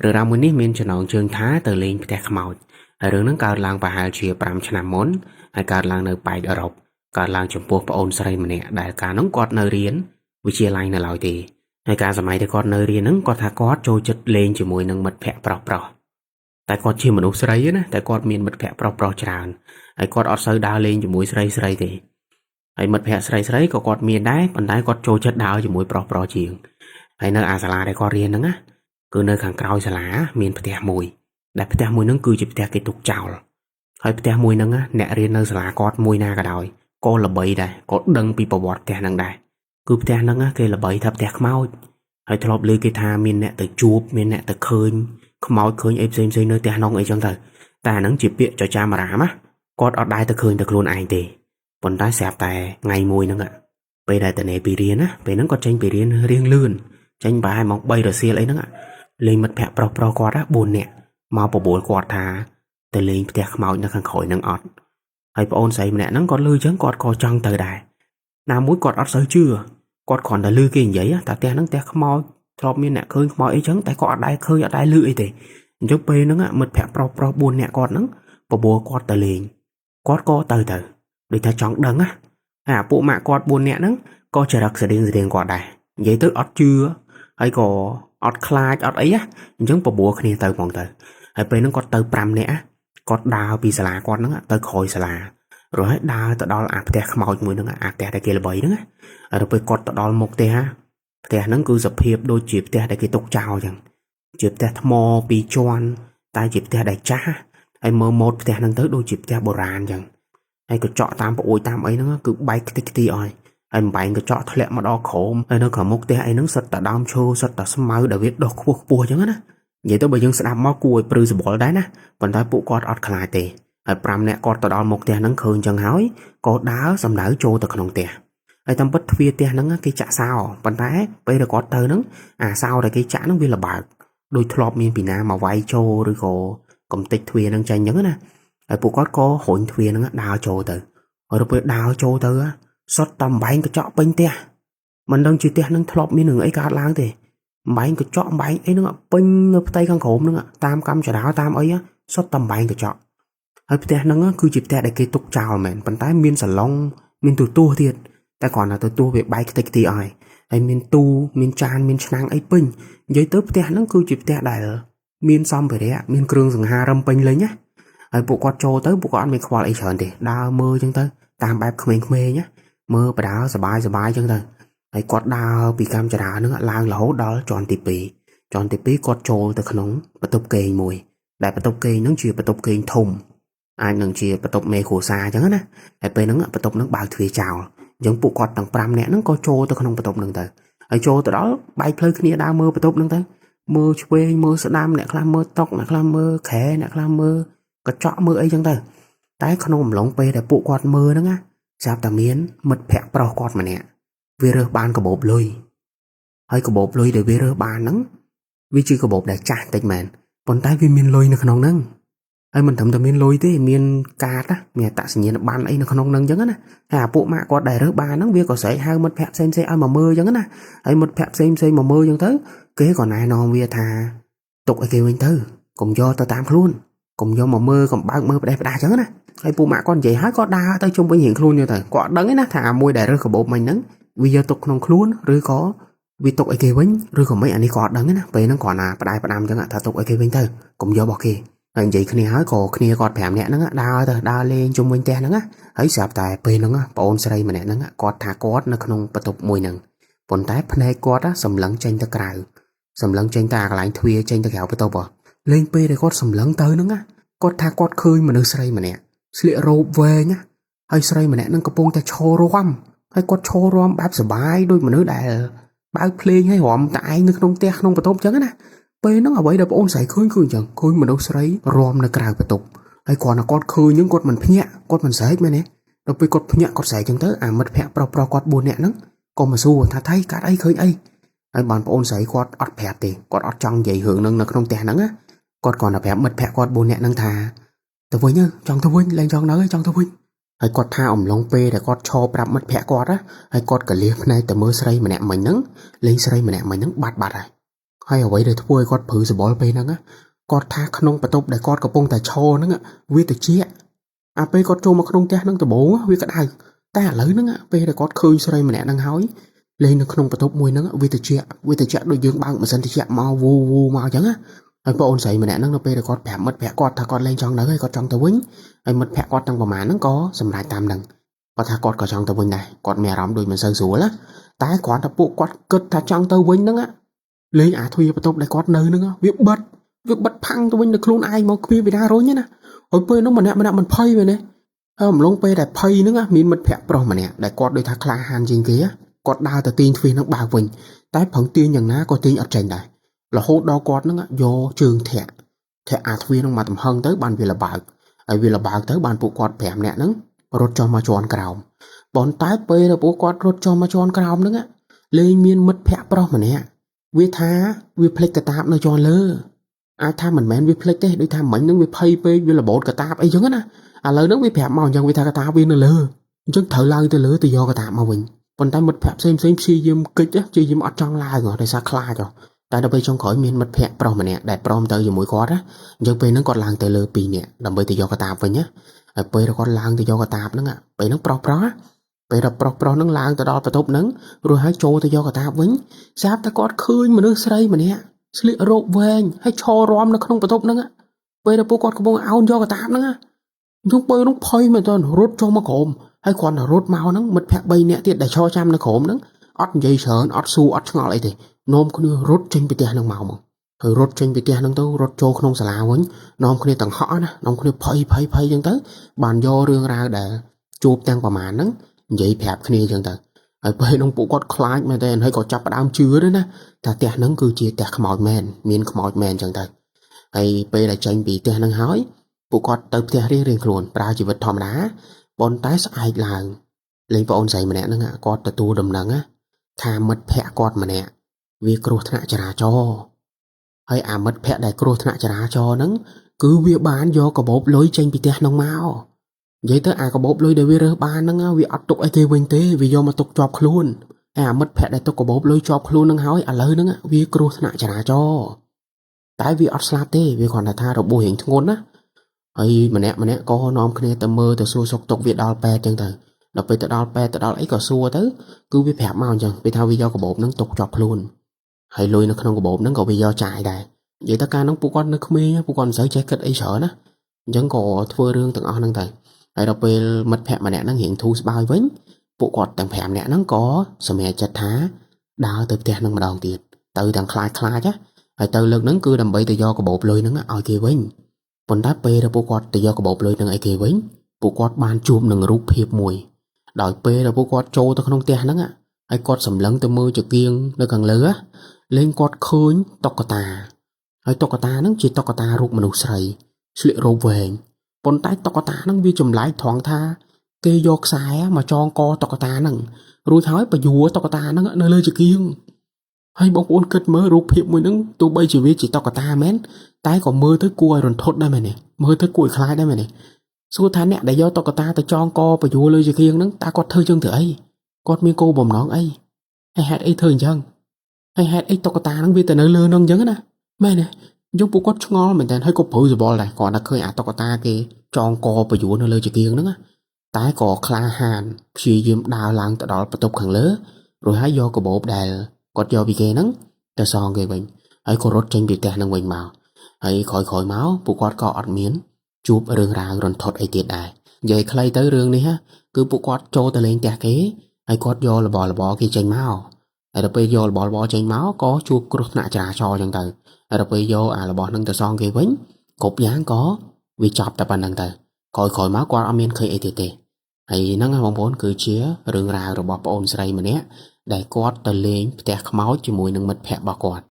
Rồi raមួយនេះមានចំណងជើងថាទៅលេងផ្ទះខ្មោចហើយរឿងហ្នឹងកើតឡើងប្រហែលជា5ឆ្នាំមុនហើយកើតឡើងនៅប៉ែកអឺរ៉ុបកើតឡើងចំពោះប្អូនស្រីម្នាក់ដែលកាលហ្នឹងគាត់នៅរៀនវិទ្យាល័យនៅឡើយទេហើយកាលសម័យដែលគាត់នៅរៀនហ្នឹងគាត់ថាគាត់ចូលចិត្តលេងជាមួយនឹងមិត្តភ័ក្តិប្រុសៗតែគាត់ជាមនុស្សស្រីណាតែគាត់មានមិត្តភ័ក្តិប្រុសៗច្រើនហើយគាត់អត់សូវដើរលេងជាមួយស្រីៗទេហើយមិត្តភ័ក្តិស្រីៗក៏គាត់មានដែរប៉ុន្តែគាត់ចូលចិត្តដើរជាមួយប្រុសៗជាងហើយនៅអាសាលាដែលគាត់រៀនហ្នឹងណាគឺនៅខាងក្រោយសាលាមានផ្ទះមួយដែលផ្ទះមួយហ្នឹងគឺជាផ្ទះគេទុកចោលហើយផ្ទះមួយហ្នឹងអ្នករៀននៅសាលាគាត់មួយណាក៏ដោយក៏ល្បីដែរក៏ដឹងពីប្រវត្តិផ្ទះហ្នឹងដែរគឺផ្ទះហ្នឹងគេល្បីថាផ្ទះខ្មោចហើយធ្លាប់ឮគេថាមានអ្នកទៅជួបមានអ្នកទៅឃើញខ្មោចឃើញអីផ្សេងៗនៅផ្ទះហ្នឹងអីចឹងទៅតែអាហ្នឹងជាពាក្យចចាមអារាមណាគាត់អត់ដែរទៅឃើញទៅខ្លួនឯងទេប៉ុន្តែស្រាប់តែថ្ងៃមួយហ្នឹងពេលដែលតនេពីរៀនណាពេលហ្នឹងគាត់ចេញពីរៀនរៀងលឿនចេញប្រហែលម៉ោង3រសៀលអីហ្នឹងលេងមិត្តភ័ក្តិប្រុសគាត់4នាក់មកបបួលគាត់ថាទៅលេងផ្ទះខ្មោចនៅខាងក្រោយហ្នឹងអត់ហើយប្អូនស្រីម្នាក់ហ្នឹងគាត់លឺចឹងគាត់ក៏ចង់ទៅដែរណាមួយគាត់អត់សូវជឿគាត់គ្រាន់តែលឺគេនិយាយថាផ្ទះហ្នឹងផ្ទះខ្មោចធ្លាប់មានអ្នកឃើញខ្មោចអីចឹងតែគាត់អត់ដែរឃើញអត់ដែរលឺអីទេអញ្ចឹងពេលហ្នឹងមិត្តភ័ក្តិប្រុស4នាក់គាត់ហ្នឹងបបួលគាត់ទៅលេងគាត់ក៏ទៅដូចថាចង់ដឹងណាហើយអាពួកម៉ាក់គាត់4នាក់ហ្នឹងក៏ចរិតស្តៀងគាត់ដែរនិយាយទៅអត់ជឿហើយក៏អត់ខ្លាចអត់អីណាអញ្ចឹងបបួលគ្នាទៅផងទៅហើយពេលហ្នឹងគាត់ទៅ5នាក់គាត់ដើរពីសាលាគាត់ហ្នឹងទៅក្រោយសាលាrồiហើយដើរទៅដល់អាផ្ទះខ្មោចមួយហ្នឹងអាផ្ទះដែលគេល្បីហ្នឹងហើយទៅពេលគាត់ទៅដល់មុខផ្ទះហ្នឹងគឺសភាពដូចជាផ្ទះដែលគេទុកចោលអញ្ចឹងជាផ្ទះថ្ម2ជាន់តែជាផ្ទះដែលចាស់ហើយមើលម៉ូដផ្ទះហ្នឹងទៅដូចជាផ្ទះបុរាណអញ្ចឹងហើយកញ្ចក់តាមប្អួយតាមអីហ្នឹងគឺបែកខ្ទេចខ្ទីអស់ហើយបំបែងកញ្ចក់ធ្លាក់មកដល់ក្រោមហើយនៅក្រោមមុខផ្ទះអីហ្នឹងសិតតែដើមឈើសិតតែស្មៅដែលវាដុះខ្ពស់អញ្ចឹងណានិយាយទៅបើយើងស្ដាប់មកគួរឲ្យព្រឺសបល់ដែរណាប៉ុន្តែពួកគាត់អត់ខ្លាចទេហើយ5នាក់គាត់ទៅដល់មុខផ្ទះហ្នឹងឃើញអញ្ចឹងហើយក៏ដើរសម្ដៅចូលទៅក្នុងផ្ទះហើយតាមពិតទ្វារផ្ទះហ្នឹងគេចាក់សោប៉ុន្តែពេលដែលគាត់ទៅហ្នឹងអាសោដែលគេចាក់ហ្នឹងវាល្បើកដូចធ្លាប់មានពីណាមកវាយចូលឬក៏កំទេចទ្វារហ្នឹងចាញ់អញ្ចឹងណាហើយពួកគាត់ក៏រុញទ្វារហ្នឹងដើរចូលទៅហើយពេលដើរចូលទៅសុទ្ធតែបំបែងកញ្ចក់ពេញផ្ទះមិនដឹងជាផ្ទះហ្នឹងធ្លាប់មានរឿងអីកើតឡើងទេបំបែងកញ្ចក់បំបែងអីហ្នឹងពេញនៅផ្ទៃខាងក្រោមហ្នឹងតាមកម្មចរាតាមអីសុទ្ធតែបំបែងកញ្ចក់ហើយផ្ទះហ្នឹងគឺជាផ្ទះដែលគេទុកចោលមែនប៉ុន្តែមានសាឡុងមានទូទួទៀតតែគ្រាន់តែទូទួវាបែកខ្ទេចខ្ទីអស់ហើយមានទូមានចានមានឆ្នាំងអីពេញនិយាយទៅផ្ទះហ្នឹងគឺជាផ្ទះដែលមានសម្ភារៈមានគ្រឿងសង្ហារឹមពេញលេញណាហើយពួកគាត់ចូលទៅពួកគាត់អត់មានខ្វល់អីច្រើនទេដើរមើលអញ្ចឹងទៅតាមបែបក្មេងៗណាមើលបដាសបាយអញ្ចឹងទៅហើយគាត់ដើរពីកម្មចរាហ្នឹងឡើងរហូតដល់ជាន់ទី2គាត់ចូលទៅក្នុងបន្ទប់គេងមួយដែលបន្ទប់គេងហ្នឹងជាបន្ទប់គេងធំអាចនឹងជាបន្ទប់មេគ្រួសារអញ្ចឹងណាហើយពេលហ្នឹងបន្ទប់ហ្នឹងបើកទ្វារចោលអញ្ចឹងពួកគាត់ទាំង5នាក់ហ្នឹងក៏ចូលទៅក្នុងបន្ទប់ហ្នឹងទៅហើយចូលទៅដល់បែកផ្លូវគ្នាដើរមើលបន្ទប់ហ្នឹងទៅមើលឆ្វេងមើលស្ដាំអ្នកខ្លះមើលតុអ្នកខ្លះមើលខែអ្នកខ្លះមើលកញ្ចក់មើលអីចឹងទៅតែក្នុងអំឡុងពេលដែលពួកគាត់មើលហ្នឹងស្រាប់តែមានមិត្តភ័ក្តិប្រុសគាត់ម្នាក់វារើសបានកាបូបលុយហើយកាបូបលុយដែលវារើសបានហ្នឹងវាជាកាបូបដែលចាស់តិចមែនប៉ុន្តែវាមានលុយនៅក្នុងហ្នឹងហើយមិនត្រឹមតែមានលុយទេមានកាតមានអត្តសញ្ញាណប័ណ្ណអីនៅក្នុងហ្នឹងអញ្ចឹងណាហើយអាពួកម៉ាក់គាត់ដែលរើសបានហ្នឹងវាក៏ស្រែកហៅមិត្តភ័ក្តិផ្សេងៗឲ្យមកមើលអញ្ចឹងណាហើយមិត្តភ័ក្តិផ្សេងៗមកមើលអញ្ចឹងទៅគេក៏ណែនាំវាថាទុកឲ្យគេវិញទៅកុំយកទៅតាមខ្លួនកុំយកមកមើលកុំបើកមើលផ្ដេសផ្ដាសអញ្ចឹងណាហើយពួកម៉ាក់គាត់និយាយហើយគាត់ដើរទៅជុំវិញរៀងខ្លួនទៅគាត់អត់ដឹងទេណាថាមួយដែលរើសកាបូបមិញហ្នឹងវាយកទុកក្នុងខ្លួនឬក៏វាទុកឲ្យគេវិញឬក៏មិនអានេះក៏អត់ដឹងទេណាពេលហ្នឹងគាត់ណាផ្ដាយផ្ដាំអញ្ចឹងថាទុកឲ្យគេវិញទៅកុំយករបស់គេហើយនិយាយគ្នាហើយក៏គ្នាគាត់5នាក់ហ្នឹងដើរលេងជុំវិញផ្ទះហ្នឹងហើយស្រាប់តែពេលហ្នឹងប្អូនស្រីម្នាក់ហ្នឹងគាត់ថាគាត់នៅក្នុងបន្ទប់មួយហ្នឹងប៉ុន្តែភ្នែកគាត់សម្លឹងចេញទៅក្រៅសម្លឹងចេញទៅអាកន្លែងទ្វារចេញទៅក្រៅបន្ទប់លេងពេលដែលគាត់សម្លឹងទៅហ្នឹងគាត់ថាគាត់ឃើញមនុស្សស្រីម្នាក់ស្លៀករ៉ូបវែងហើយស្រីម្នាក់ហ្នឹងកំពុងតែឈររាំហើយគាត់ឈររាំបែបសប្បាយដូចមនុស្សដែលបើកភ្លេងហើយរាំតែឯងនៅក្នុងផ្ទះក្នុងបន្ទប់អញ្ចឹងណាពេលហ្នឹងអ្វីដែលបងអូនស្រីឃើញអញ្ចឹងឃើញមនុស្សស្រីរាំនៅក្រៅបន្ទប់ហើយគ្រាន់តែគាត់ឃើញហ្នឹងគាត់មិនភ្ញាក់គាត់មិនស្រែកមែនទេដល់ពេលគាត់ភ្ញាក់គាត់ស្រែកអញ្ចឹងទៅអាមិត្តភ័ក្តិប្រុសគាត់4នាក់ហ្នឹងក៏មកសួរថាថៃកាត់អីឃើញអីហើយបានបងអូនស្រីគាត់អត់ប្រាប់ទេគាត់អត់ចង់និយាយរឿងហ្នឹងនៅក្នុងផ្ទះហ្នឹងគាត់គ្រាន់តែប្រាប់មិត្តភ័ក្តិគាត់4នាក់ហ្នឹងថាទៅវិញចង់ទៅវិញលែងចង់នៅចង់ទៅវិញហើយគាត់ថាអំឡុងពេលដែលគាត់ឈរប្រាប់មិត្តភ័ក្តិគាត់ហើយគាត់ក៏លៀសភ្នែកទៅមើលស្រីម្នាក់មិញហ្នឹងលេងស្រីម្នាក់មិញហ្នឹងបាត់ហើយ ហើយអ្វីដែលធ្វើឲ្យគាត់ព្រឺសបល់ពេលហ្នឹងគាត់ថាក្នុងបន្ទប់ដែលគាត់កំពុងតែឈរហ្នឹងវាត្រជាក់អាពេលគាត់ចូលមកក្នុងផ្ទះហ្នឹងដំបូងវាក្តៅតែឥឡូវហ្នឹងពេលដែលគាត់ឃើញស្រីម្នាក់ហ្នឹងហើយលេងនៅក្នុងបន្ទប់មួយហ្នឹងវាត្រជាក់ដូចយើងបើកម៉ាស៊ីនត្រជាក់មកវូវូមកអញ្ចឹងហើយបងអូនស្រីម្នាក់ហ្នឹងនៅពេលដែលគាត់ប្រាប់មិត្តភក្តិគាត់ថាគាត់លេងចង់នៅហើយគាត់ចង់ទៅវិញហើយមិត្តភក្តិគាត់ទាំងប្រមាណហ្នឹងក៏សម្រេចតាមហ្នឹងគាត់ថាគាត់ក៏ចង់ទៅវិញដែរគាត់មានអារម្មណ៍ដូចមិនសូវស្រួលណាតែគ្រាន់តែពួកគាត់គិតថាចង់ទៅវិញហ្នឹងលេងអាទ្វារបន្ទប់ដែលគាត់នៅហ្នឹងវាបិទផាំងទៅវិញនៅខ្លួនឯងមកគ្មានវិណារុញណាហើយពេលហ្នឹងម្នាក់មិនភ័យមែនទេហើយអំឡុងពេលដែលភ័យហ្នឹងមានមិត្តភក្តិប្រុសម្នាក់ដែលគាត់ដូចថាក្លាហានជាងគេគាត់ដើរទៅទាញទ្វារហ្នឹងបើកវិញតែប្រឹងទាញយ៉ាងណាក៏ទាញអត់ចេញដែររហូតដល់គាត់ហ្នឹងយកជើងធាក់អាទ្វារហ្នឹងមកទំហឹងទៅបានវាលបើកហើយវាលបើកទៅបានពួកគាត់5នាក់ហ្នឹងរត់ចុះមកជាន់ក្រោមប៉ុន្តែពេលដែលពួកគាត់រត់ចុះមកជាន់ក្រោមហ្នឹងលេងមានមិត្តភក្តិប្រុសម្នាក់វាថាវាភ្លេចកាតាបនៅជាន់លើអាចថាមិនមែនវាភ្លេចទេដូចថាមិញហ្នឹងវាភ័យពេកវារបូតកាតាបអីចឹងណាឥឡូវហ្នឹងវាប្រាប់មកអញ្ចឹងវាថាកាតាបវានៅលើអញ្ចឹងត្រូវឡើងទៅលើទៅយកកាតាបមកវិញប៉ុន្តែមិត្តភក្តិផ្សេងព្យាយាមគេចព្យាយាមអត់ចង់ឡើងដោយសារខ្លាចតែដល់ពេលចុងក្រោយមានមិត្តភក្តិប្រុសម្នាក់ដែលព្រមទៅជាមួយគាត់អញ្ចឹងពេលហ្នឹងគាត់ឡើងទៅលើ2នាក់ដើម្បីទៅយកកាតាបវិញហើយពេលគាត់ឡើងទៅយកកាតាបហ្នឹងពេលហ្នឹងប្រុសពេលដល់ប្រុសហ្នឹងឡើងទៅដល់បន្ទប់ហ្នឹងរួចហើយចូលទៅយកកាតាបវិញស្រាប់តែគាត់ឃើញមនុស្សស្រីម្នាក់ស្លៀករ៉ូបវែងហើយឈររាំនៅក្នុងបន្ទប់ហ្នឹងពេលដែលពួកគាត់កំពុងអោនយកកាតាបហ្នឹងអញ្ចឹងពេលហ្នឹងភ័យមែនតើរត់ចុះមកក្រោមហើយគ្រាន់តែរត់មកហ្នឹងមិត្តភក្តិ3នាក់ទៀតដែលឈរចាំនៅក្រោមហ្នឹងអត់និយាយច្រើនអត់សួរអត់ឆ្ងល់អីទេនាំគ្នារត់ចេញពីផ្ទះហ្នឹងមកហើយរត់ចេញពីផ្ទះហ្នឹងទៅរត់ចូលក្នុងសាលាវិញនាំគ្នាទាំងហក់ណានាំគ្នាភ័យអញ្ចឹងទៅបានយករឿងរ៉ាវដែលជួបទាំងប្រមាណហ្នឹងនិយាយប្រាប់គ្នាអញ្ចឹងទៅហើយពេលហ្នឹងពួកគាត់ខ្លាចមែនតើហើយក៏ចាប់ផ្ដើមជឿដែរណាថាផ្ទះហ្នឹងគឺជាផ្ទះខ្មោចមែនមានខ្មោចមែនអញ្ចឹងទៅហើយពេលដែលចេញពីផ្ទះហ្នឹងហើយពួកគាត់ទៅផ្ទះរៀងខ្លួនប្រើជីវិតធម្មតាប៉ុន្តែស្អែកឡើងលេងប្អូនស្រីម្នាក់ហ្នឹងគាត់ទទួលដំណឹងថាមិត្តភក្តិគាត់ម្នាក់វាគ្រោះថ្នាក់ចរាចរណ៍ហើយអាមិត្តភក្តិដែលគ្រោះថ្នាក់ចរាចរណ៍ហ្នឹងគឺវាបានយកកាបូបលុយចេញពីផ្ទះហ្នឹងមកនិយាយទៅអាកាបូបលុយដែលវារើសបានហ្នឹងវាអត់ទុកអីគេវិញទេវាយកមកទុកជាប់ខ្លួនហើយអាមិត្តភក្តិដែលទុកកាបូបលុយជាប់ខ្លួនហ្នឹងហើយឥឡូវហ្នឹងវាគ្រោះថ្នាក់ចរាចរណ៍តែវាអត់ស្លាប់ទេវាគ្រាន់តែថារបួសរៀងធ្ងន់ណាហើយម្នាក់ក៏នាំគ្នាទៅមើលទៅសួរសុខទុក្ខវាដល់ពេទ្យចឹងទៅដល់ពេលទៅដល់ពេទ្យទៅដល់អីក៏សួរទៅគឺវាប្រាប់មកអញ្ចឹងវាថាវាយកកាបូបហ្នឹងទុកជាប់ខ្លួនហើយលុយនៅក្នុងកាបូបហ្នឹងក៏វាយកចាយដែរនិយាយទៅកាលហ្នឹងពួកគាត់នៅក្មេងពួកគាត់មិនសូវចេះគិតអីច្រើនណាអញ្ចឹងក៏ធ្វើរឿងទាំងអស់ហ្នឹងទៅហើយដល់ពេលមិត្តភក្តិម្នាក់ហ្នឹងរៀងធូរស្បើយវិញពួកគាត់ទាំង5នាក់ហ្នឹងក៏សម្រេចចិត្តថាដើរទៅផ្ទះហ្នឹងម្ដងទៀតទៅទាំងខ្លាចហើយទៅលើកហ្នឹងគឺដើម្បីទៅយកកាបូបលុយហ្នឹងឲ្យគេវិញប៉ុន្តែពេលដែលពួកគាត់ទៅយកកាបូបលុយហ្នឹងឲ្យគេវិញពួកគាត់បានជួបនឹងរូបភាពមួយដោយពេលដែលពួកគាត់ចូលទៅក្នុងផ្ទះហ្នឹងហើយគាត់សម្លឹងទៅមើលចង្គៀងនៅខាងលើលេងគាត់ឃើញតុក្កតាហើយតុក្កតាហ្នឹងជាតុក្កតារូបមនុស្សស្រីស្លៀករ៉ូបវែងប៉ុន្តែតុក្កតាហ្នឹងវាចម្លែកត្រង់ថាគេយកខ្សែមកចងកតុក្កតាហ្នឹងរួចហើយបញ្យួរតុក្កតាហ្នឹងនៅលើចង្គៀងហើយបងប្អូនគិតមើលរូបភាពមួយហ្នឹងទោះបីជាវាជាតុក្កតាមែនតែក៏មើលទៅគួរឲ្យរន្ធត់ដែរមែនទេមើលទៅគួរឲ្យខ្លាចដែរមែនទេសួរថាអ្នកដែលយកតុក្កតាទៅចងកបញ្យួរលើចង្គៀងហ្នឹងតើគាត់ធ្វើចឹងទៅអីគាត់មានគោលបំណងអីហើយហេតុអីធ្វើអញ្ចឹងហើយហេតុអីតុក្កតាហ្នឹងវាទៅនៅលើហ្នឹងអញ្ចឹងណាមែនទេយកពួកគាត់ឆ្ងល់មែនតើហើយក៏ព្រឺសបល់ដែរគាត់តែឃើញអាតុក្កតាគេចងកបញ្យួរនៅលើចង្គៀងហ្នឹងតែក៏ក្លាហានព្យាយាមដើរឡើងទៅដល់បន្ទប់ខាងលើរួចហើយយកកាបូបដែលគាត់យកពីគេហ្នឹងទៅសងគេវិញហើយក៏រត់ចេញពីផ្ទះហ្នឹងវិញមកហើយក្រោយមកពួកគាត់ក៏អត់មានជួបរឿងរ៉ាវរន្ធត់អីទៀតដែរនិយាយខ្លីទៅរឿងនេះគឺពួកគាត់ចូលទៅលេងផ្ទះគេហើយគាត់យករបស់គេចេញមកហើយដល់ពេលយករបស់ចេញមកក៏ជួបគ្រោះថ្នាក់ចរាចរណ៍អញ្ចឹងទៅហើយដល់ពេលយកអារបស់ហ្នឹងទៅសងគេវិញគ្រប់យ៉ាងក៏វាចប់តែប៉ុណ្្នឹងទៅក្រោយមកគាត់អត់មានឃើញអីទៀតទេហើយហ្នឹងបងប្អូនគឺជារឿងរ៉ាវរបស់ប្អូនស្រីម្នាក់ដែលគាត់ទៅលេងផ្ទះខ្មោចជាមួយនឹងមិត្តភក្តិរបស់គាត់